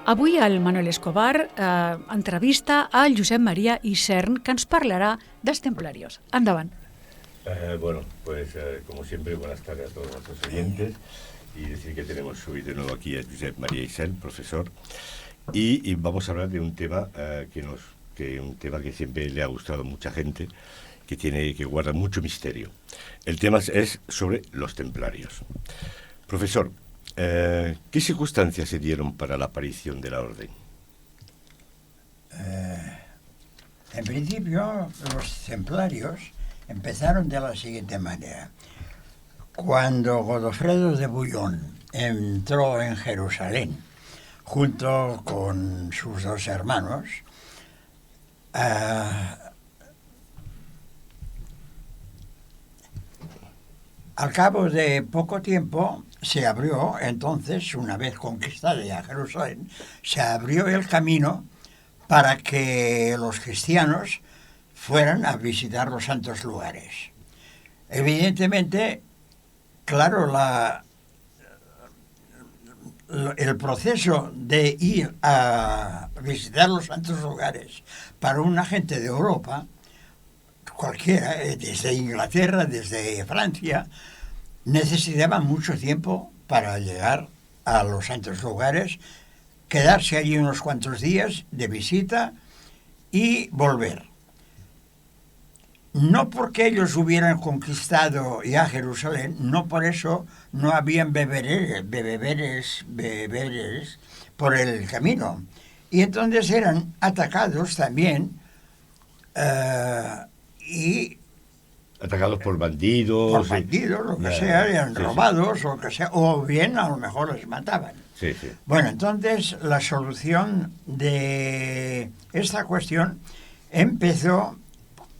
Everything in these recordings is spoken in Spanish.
Avui el Manuel Escobar entrevista al Josep Maria Isern, que ens parlarà dels templarios. Endavant. Bueno, pues como siempre, buenas tardes a todos nuestros oyentes y decir que tenemos hoy de nuevo aquí a Josep Maria Isern, profesor, y vamos a hablar de un tema que siempre le ha gustado a mucha gente, que guarda mucho misterio. El tema es sobre los templarios. Profesor, ¿qué circunstancias se dieron para la aparición de la orden? En principio, los templarios empezaron de la siguiente manera. Cuando Godofredo de Bouillon entró en Jerusalén, junto con sus dos hermanos, al cabo de poco tiempo se abrió, entonces, una vez conquistada ya Jerusalén, se abrió el camino para que los cristianos fueran a visitar los santos lugares. Evidentemente, claro, el proceso de ir a visitar los santos lugares para una gente de Europa, cualquiera, desde Inglaterra, desde Francia, necesitaba mucho tiempo para llegar a los santos lugares, quedarse allí unos cuantos días de visita y volver. No porque ellos hubieran conquistado ya Jerusalén, no por eso no habían beberes por el camino. Y entonces eran atacados también y atacados por bandidos. Por bandidos, lo que sea, eran robados, o lo que sea, o bien a lo mejor les mataban. Sí. Bueno, entonces la solución de esta cuestión empezó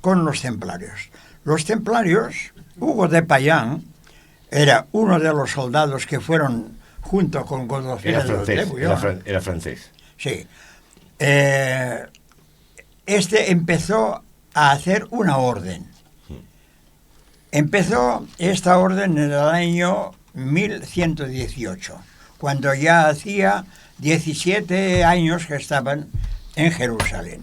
con los templarios. Los templarios, Hugo de Payán era uno de los soldados que fueron junto con Godofredo de Bouillon. Era francés. Sí. Este empezó a hacer una orden. Empezó esta orden en el año 1118, cuando ya hacía 17 años que estaban en Jerusalén.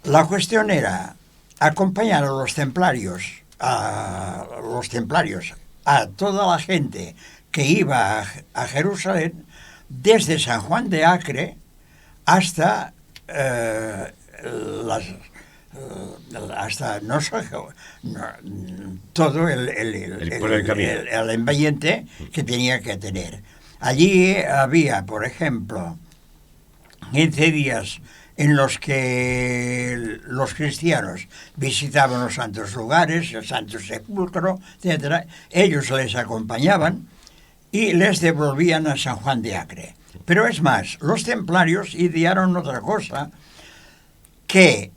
La cuestión era acompañar a los templarios, a toda la gente que iba a Jerusalén, desde San Juan de Acre hasta todo el ambiente que tenía que tener. Allí había, por ejemplo, 15 días en los que los cristianos visitaban los santos lugares, el Santo Sepulcro, etc. Ellos les acompañaban y les devolvían a San Juan de Acre. Pero es más, los templarios idearon otra cosa, que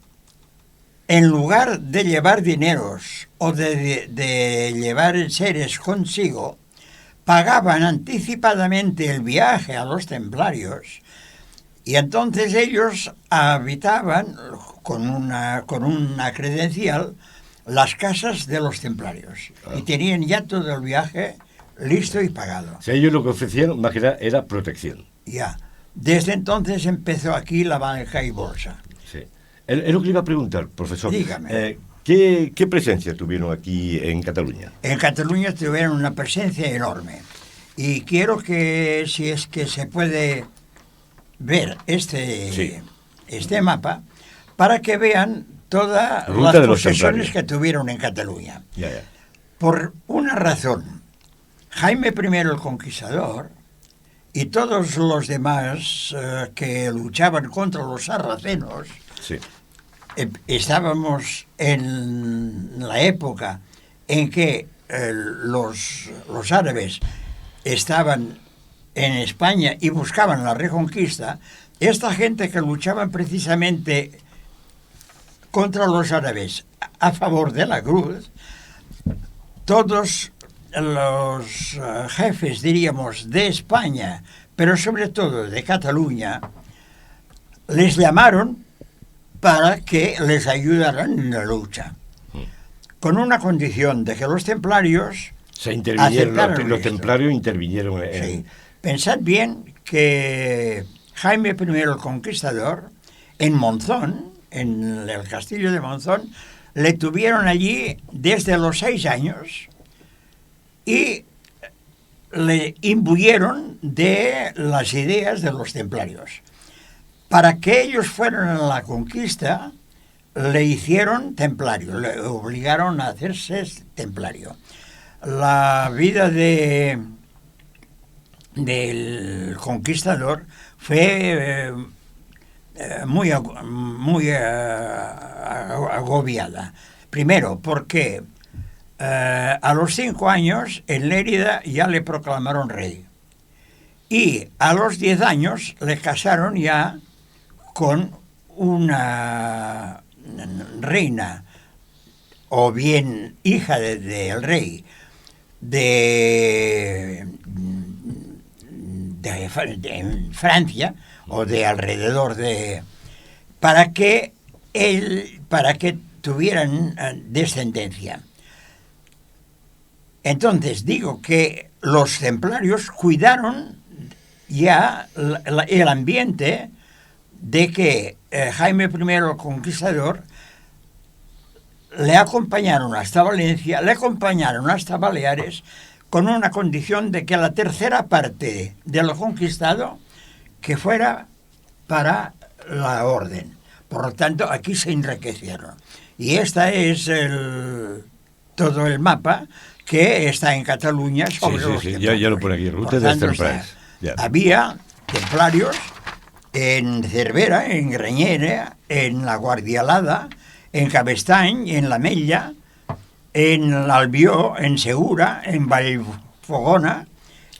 en lugar de llevar dineros o de llevar enseres consigo, pagaban anticipadamente el viaje a los templarios y entonces ellos habitaban con una credencial las casas de los templarios y tenían ya todo el viaje listo y pagado. O sea, ellos lo que ofrecían más que nada era protección. Ya. Desde entonces empezó aquí la banca y bolsa. Sí. Es lo que le iba a preguntar, profesor. Dígame. ¿Qué presencia tuvieron aquí en Cataluña? En Cataluña tuvieron una presencia enorme. Y quiero que, si es que se puede ver este mapa, para que vean todas las posesiones que tuvieron en Cataluña. Ya. Por una razón, Jaime I el Conquistador y todos los demás que luchaban contra los sarracenos, estábamos en la época en que los árabes estaban en España y buscaban la reconquista. Esta gente que luchaban precisamente contra los árabes a favor de la cruz, todos los jefes, diríamos, de España, pero sobre todo de Cataluña, les llamaron para que les ayudaran en la lucha, con una condición de que los templarios los templarios intervinieron Pensad bien que Jaime I el Conquistador, en Monzón, en el castillo de Monzón, le tuvieron allí desde los 6 años y le imbuyeron de las ideas de los templarios. Para que ellos fueran a la conquista, le hicieron templario, le obligaron a hacerse templario. La vida del conquistador fue muy agobiada. Primero, porque a los 5 años en Lérida ya le proclamaron rey. Y a los 10 años le casaron ya con una reina, o bien hija del rey de Francia, o de alrededor de... para que tuvieran descendencia. Entonces digo que los templarios cuidaron ya el ambiente de que Jaime I el Conquistador le acompañaron hasta Valencia, le acompañaron hasta Baleares, con una condición de que la tercera parte de lo conquistado que fuera para la orden. Por lo tanto, aquí se enriquecieron. Y este es todo el mapa que está en Cataluña sobre los templarios. Ya lo pone aquí, ruta de templarios. Había templarios en Cervera, en Granyena, en la Guardialada, en Cabestany, en la Mella, en l'Albió, en Segura, en Vallfogona,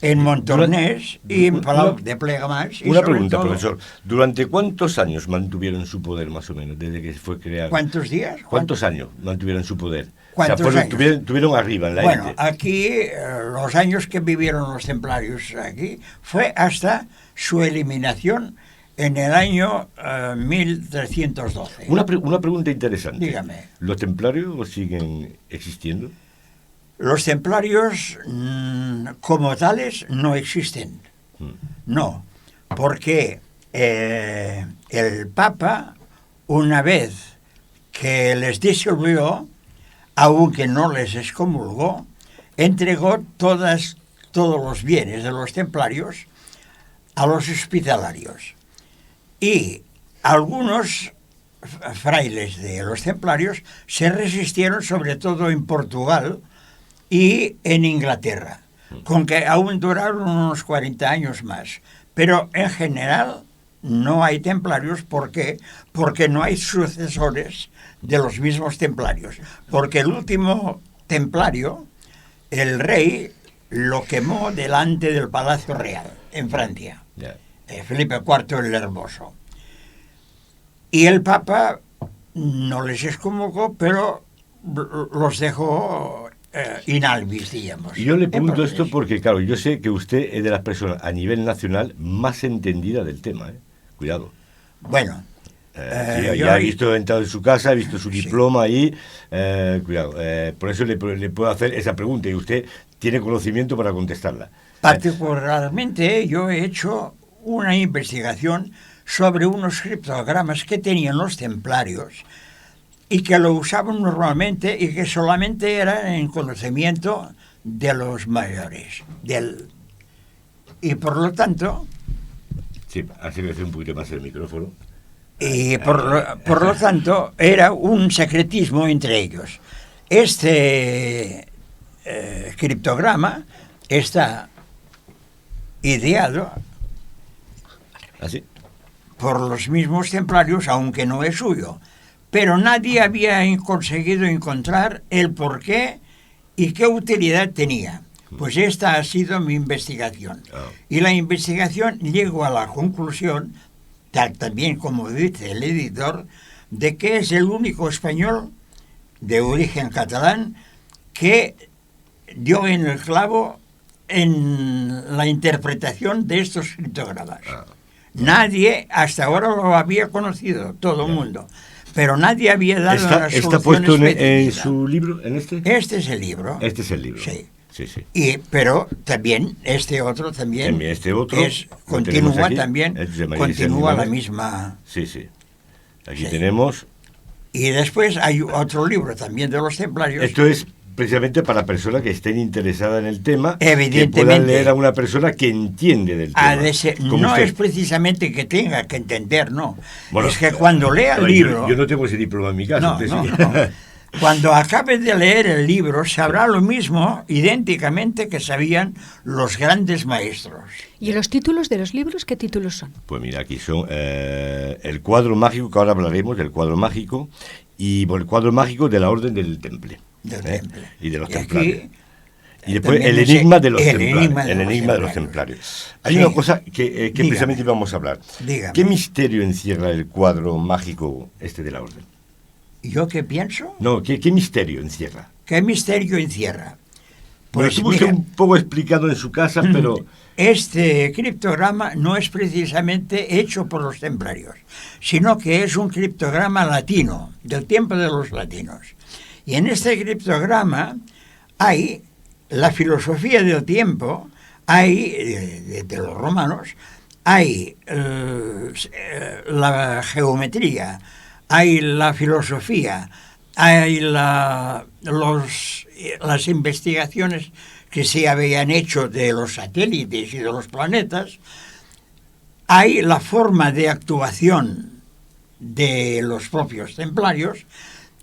en Montornès y en Palau de Plegamans. Una pregunta, profesor. ¿Durante cuántos años mantuvieron su poder, más o menos, desde que fue creado? ¿Cuántos días? ¿Cuántos años mantuvieron su poder? ¿Cuántos años? Tuvieron arriba en la élite. Bueno, aquí los años que vivieron los templarios aquí fue hasta su eliminación en el año 1312. Una pregunta interesante. Dígame. ¿Los templarios siguen existiendo? Los templarios como tales no existen. No, porque el Papa, una vez que les disolvió, aunque no les excomulgó, entregó todos los bienes de los templarios a los hospitalarios. Y algunos frailes de los templarios se resistieron, sobre todo en Portugal y en Inglaterra, con que aún duraron unos 40 años más. Pero en general no hay templarios. ¿Por qué? Porque no hay sucesores de los mismos templarios. Porque el último templario, el rey, lo quemó delante del Palacio Real, en Francia. Felipe IV el Hermoso. Y el Papa no les excomulgó, pero los dejó inalvis, digamos. Yo le pregunto esto porque, claro, yo sé que usted es de las personas a nivel nacional más entendida del tema, ¿eh? Cuidado. Bueno. Ya he visto entrado en su casa, he visto su diploma ahí, cuidado. Por eso le puedo hacer esa pregunta y usted tiene conocimiento para contestarla. Particularmente yo he hecho una investigación sobre unos criptogramas que tenían los templarios y que lo usaban normalmente y que solamente eran en conocimiento de los mayores. Y por lo tanto... Sí, así le hace un poquito más el micrófono. Y por lo tanto era un secretismo entre ellos. Este criptograma está ideado ¿así? Por los mismos templarios, aunque no es suyo. Pero nadie había conseguido encontrar el porqué y qué utilidad tenía. Pues esta ha sido mi investigación. Y la investigación llegó a la conclusión, tal también como dice el editor, de que es el único español de origen catalán que dio en el clavo en la interpretación de estos criptogramas. Nadie hasta ahora lo había conocido, todo el mundo, pero nadie había dado una solución ¿Está puesto específica. en su libro, en este? Este es el libro. Este es el libro. Sí. Sí, sí. Pero también este otro continúa aquí, también, continúa la misma. Sí, sí. Aquí tenemos. Y después hay otro libro también de los templarios. Esto es precisamente para personas que estén interesadas en el tema, evidentemente, que puedan leer a una persona que entiende del tema. No usted. Es precisamente que tenga que entender, no. Bueno, es que cuando lea el libro... Yo no tengo ese diploma en mi casa. No. Cuando acabe de leer el libro, sabrá lo mismo, idénticamente, que sabían los grandes maestros. ¿Y los títulos de los libros, qué títulos son? Pues mira, aquí son el cuadro mágico, que ahora hablaremos del cuadro mágico, y el cuadro mágico de la Orden del Temple. Y de los templarios. Y después el enigma de los templarios. El enigma de los templarios. Hay una cosa que precisamente vamos a hablar. Dígame. ¿Qué misterio encierra el cuadro mágico de la Orden? ¿Yo qué pienso? No, ¿qué misterio encierra? ¿Qué misterio encierra? Pues estuvo usted un poco explicado en su casa, pero... Este criptograma no es precisamente hecho por los templarios, sino que es un criptograma latino, del tiempo de los latinos. Y en este criptograma hay la filosofía del tiempo, hay, de los romanos, hay la geometría, hay la filosofía, hay las investigaciones que se habían hecho de los satélites y de los planetas, hay la forma de actuación de los propios templarios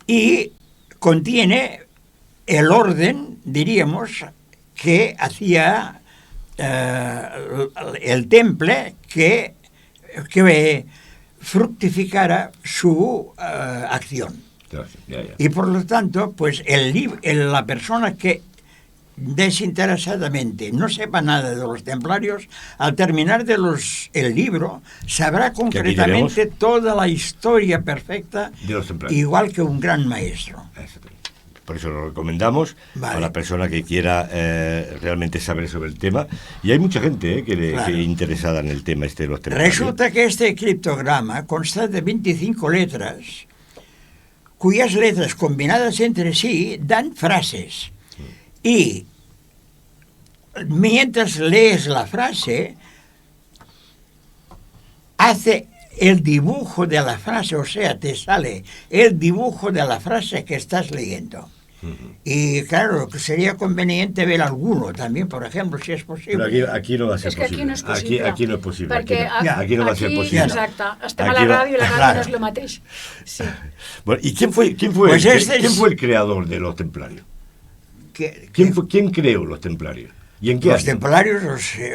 y contiene el orden, diríamos, que hacía el temple que fructificara su acción. Ya. Y por lo tanto, pues la persona que desinteresadamente no sepa nada de los templarios, al terminar el libro, sabrá concretamente toda la historia perfecta de los templarios, igual que un gran maestro. Por eso lo recomendamos a la persona que quiera realmente saber sobre el tema. Y hay mucha gente que interesada en el tema de los templarios. Resulta que este criptograma consta de 25 letras, cuyas letras combinadas entre sí dan frases. Y mientras lees la frase, hace el dibujo de la frase, o sea, te sale el dibujo de la frase que estás leyendo. Y claro, sería conveniente ver alguno también, por ejemplo, si es posible. Pero aquí no va a ser posible. Aquí no és possible. Aquí no es posible. Aquí no va a ser posible. Exacte. Estem a la ràdio i la ràdio no és el mateix. Sí. Bueno, ¿y quién fue el creador de los templarios? ¿Quién creó los templarios? ¿Y en qué los templarios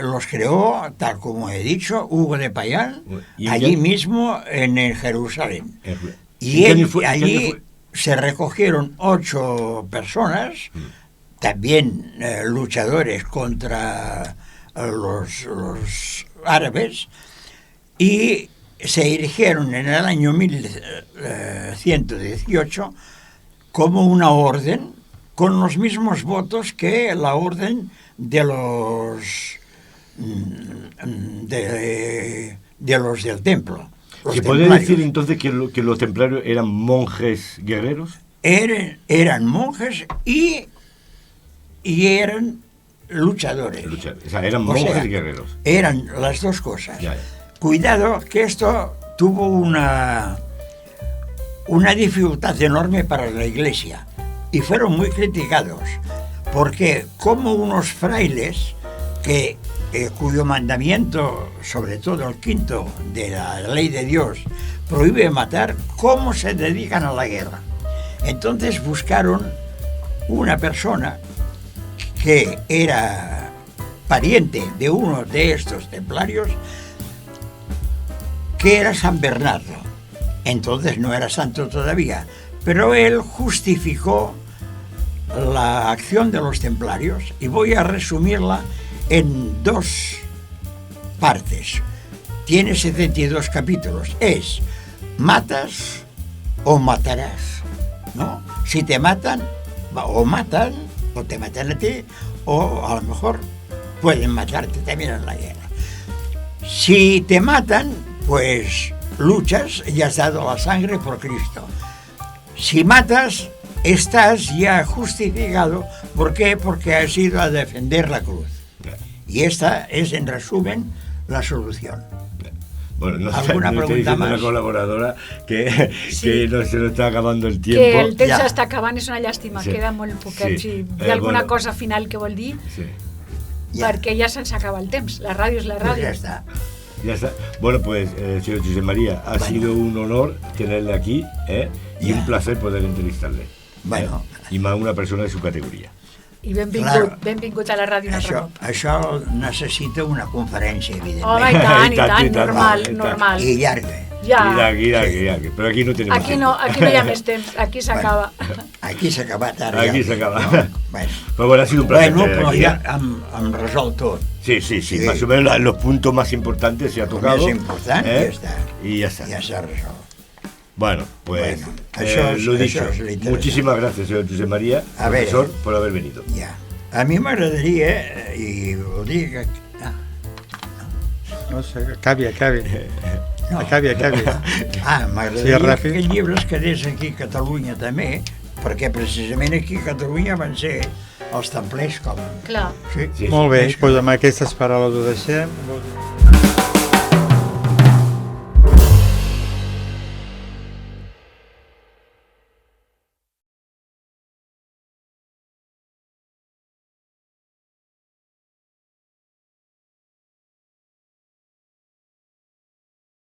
los creó, tal como he dicho, Hugo de Payán, allí mismo en Jerusalén. Y allí se recogieron 8 personas, también luchadores contra los árabes, y se erigieron en el año 1118 como una orden con los mismos votos que la orden de los del templo. ¿Se puede decir entonces que los templarios eran monjes guerreros? Eran monjes y eran luchadores. O sea, eran monjes guerreros. Eran las dos cosas. Ya. Cuidado que esto tuvo una dificultad enorme para la Iglesia y fueron muy criticados, porque como unos frailes cuyo mandamiento, sobre todo el 5º de la ley de Dios, prohíbe matar, ¿cómo se dedican a la guerra? Entonces buscaron una persona que era pariente de uno de estos templarios, que era San Bernardo. Entonces no era santo todavía, pero él justificó la acción de los templarios, y voy a resumirla en 2 partes. Tiene 72 capítulos. Es matas o matarás, ¿no? Si te matan, o te matan a ti, o a lo mejor pueden matarte también en la guerra. Si te matan, pues luchas y has dado la sangre por Cristo. Si matas, estás ya justificado. ¿Por qué? Porque has ido a defender la cruz. Y esta es, en resumen, la solución. Bueno, no ¿Alguna me pregunta diciendo más? una colaboradora que Sí. no se nos está acabando el tiempo. Que el temps Ja. està acabant, és una llàstima, Sí. queda molt poquet. Sí. Si hi ha alguna Bueno. cosa final que vol dir, Sí. Ja. perquè ja se'ns acaba el temps. La ràdio és la Pues ràdio. ya está. Ya está. Bueno, pues, señor José María, ha sido un honor tenerle aquí y Ya. un placer poder entrevistarle. Bueno. Y más una persona de su categoría. I benvingut, Claro. benvingut a la ràdio un altre cop. Això necessita una conferència, evidentment. Home, i tant, I tant, normal, i tant. normal. I llarga. Ja, Aquí. Pero aquí no tenemos aquí no hi ha més temps, aquí s'acaba. Aquí s'ha acabat ara. Aquí ja. s'acaba. No? Bueno, Pues bueno, ha sido un placer. bueno tenerle però aquí, ja hem resolt tot. Sí, Sí. más o menos los puntos más importantes se ha Lo tocado. més important ja està. Y ya está. Ja s'ha resolt. Bueno, pues Bueno, això és- lo dicho. això és l'interessant. Muchísimas gracias, señor José María, A ver, profesor, por haber venido. Ja. A mi m'agradaria, i ho dic... No sé, acabi. No. Acabi. M'agradaria Sí, Rafi. que el llibre es quedés aquí a Catalunya també, perquè precisament aquí a Catalunya van ser els templers com... Clar. Sí, Sí. Molt bé, és que- doncs amb aquestes paraules ho deixem.